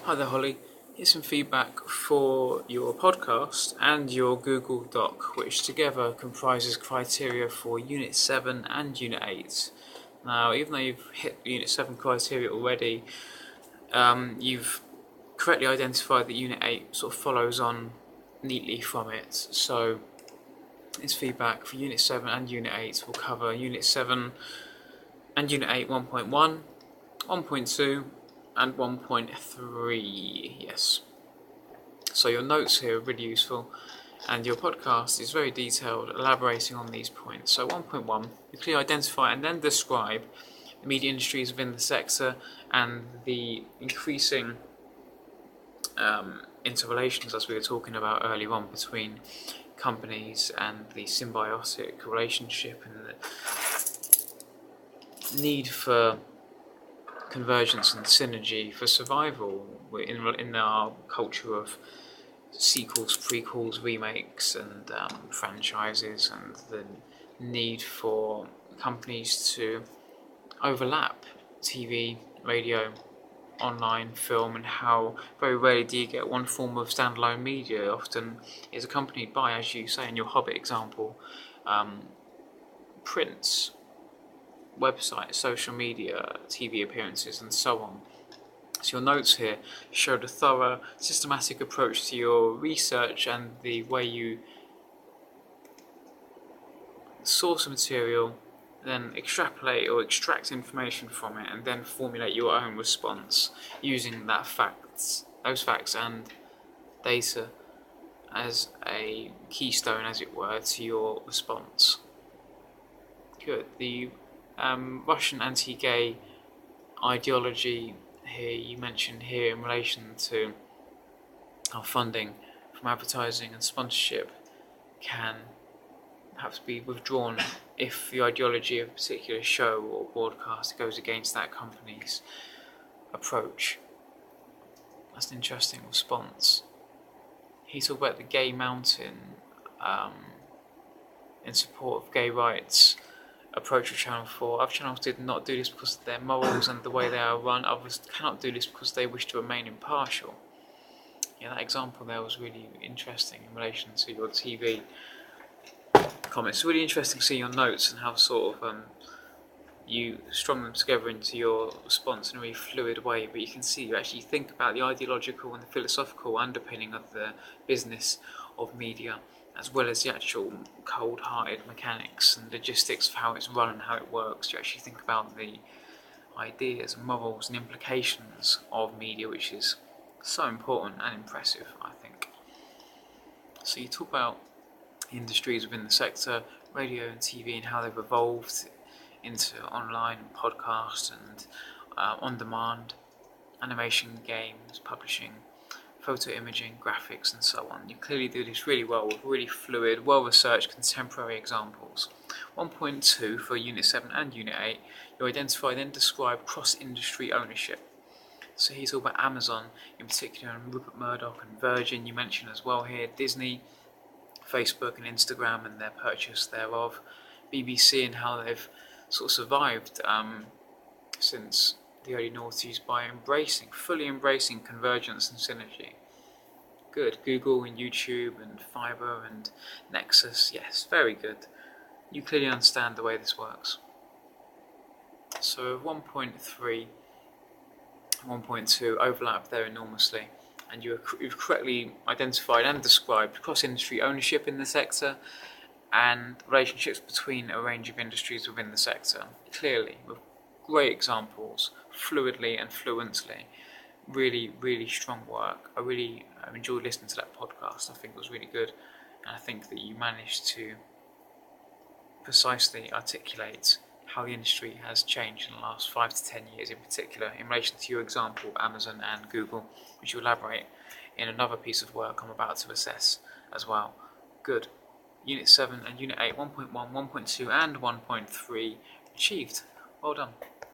Hi there, Holly. Here's some feedback for your podcast and your Google Doc, which together comprises criteria for Unit 7 and Unit 8. Now, even though you've hit Unit 7 criteria already, you've correctly identified that Unit 8 sort of follows on neatly from it. So, this feedback for Unit 7 and Unit 8 will cover Unit 7 and Unit 8 1.1, 1.2, and 1.3, yes. So your notes here are really useful, and your podcast is very detailed, elaborating on these points. So 1.1, you clearly identify and then describe the media industries within the sector and the increasing interrelations, as we were talking about earlier on, between companies and the symbiotic relationship and the need for convergence and synergy for survival in our culture of sequels, prequels, remakes, and franchises, and the need for companies to overlap TV, radio, online, film, and how very rarely do you get one form of standalone media. Often is accompanied by, as you say in your Hobbit example, prints, websites, social media, TV appearances, and so on. So your notes here showed a thorough, systematic approach to your research and the way you source a material, then extrapolate or extract information from it, and then formulate your own response using those facts and data as a keystone, as it were, to your response. Good. The Russian anti-gay ideology here you mentioned here in relation to how funding from advertising and sponsorship can have to be withdrawn if the ideology of a particular show or broadcast goes against that company's approach. That's an interesting response. He talked about the Gay Mountain in support of gay rights approach of Channel 4. Other channels did not do this because of their morals and the way they are run. Others cannot do this because they wish to remain impartial. Yeah, that example there was really interesting in relation to your TV comments. It's really interesting to see your notes and how sort of you strung them together into your response in a really fluid way, but you can see you actually think about the ideological and the philosophical underpinning of the business of media, as well as the actual cold-hearted mechanics and logistics of how it's run and how it works. You actually think about the ideas, morals and implications of media, which is so important and impressive, I think. So you talk about industries within the sector, radio and TV, and how they've evolved into online podcast and on-demand, animation, games, publishing, photo imaging, graphics, and so on. You clearly do this really well with really fluid, well-researched, contemporary examples. 1.2 for Unit 7 and Unit 8, you identify then describe cross-industry ownership. So he's talking about Amazon in particular, and Rupert Murdoch and Virgin you mentioned as well here, Disney, Facebook and Instagram and their purchase thereof, BBC and how they've sort of survived since the early noughties by fully embracing convergence and synergy. Good. Google and YouTube and Fiverr and Nexus, yes, very good. You clearly understand the way this works. So 1.3 and 1.2 overlap there enormously, and you've correctly identified and described cross-industry ownership in the sector and relationships between a range of industries within the sector, clearly, with great examples, fluidly and fluently. Really, really strong work. I really enjoyed listening to that podcast. I think it was really good, and I think that you managed to precisely articulate how the industry has changed in the last 5 to 10 years in particular, in relation to your example of Amazon and Google, which you elaborate in another piece of work I'm about to assess as well. Good. Unit 7 and Unit 8, 1.1, 1.2 and 1.3 achieved. Well done.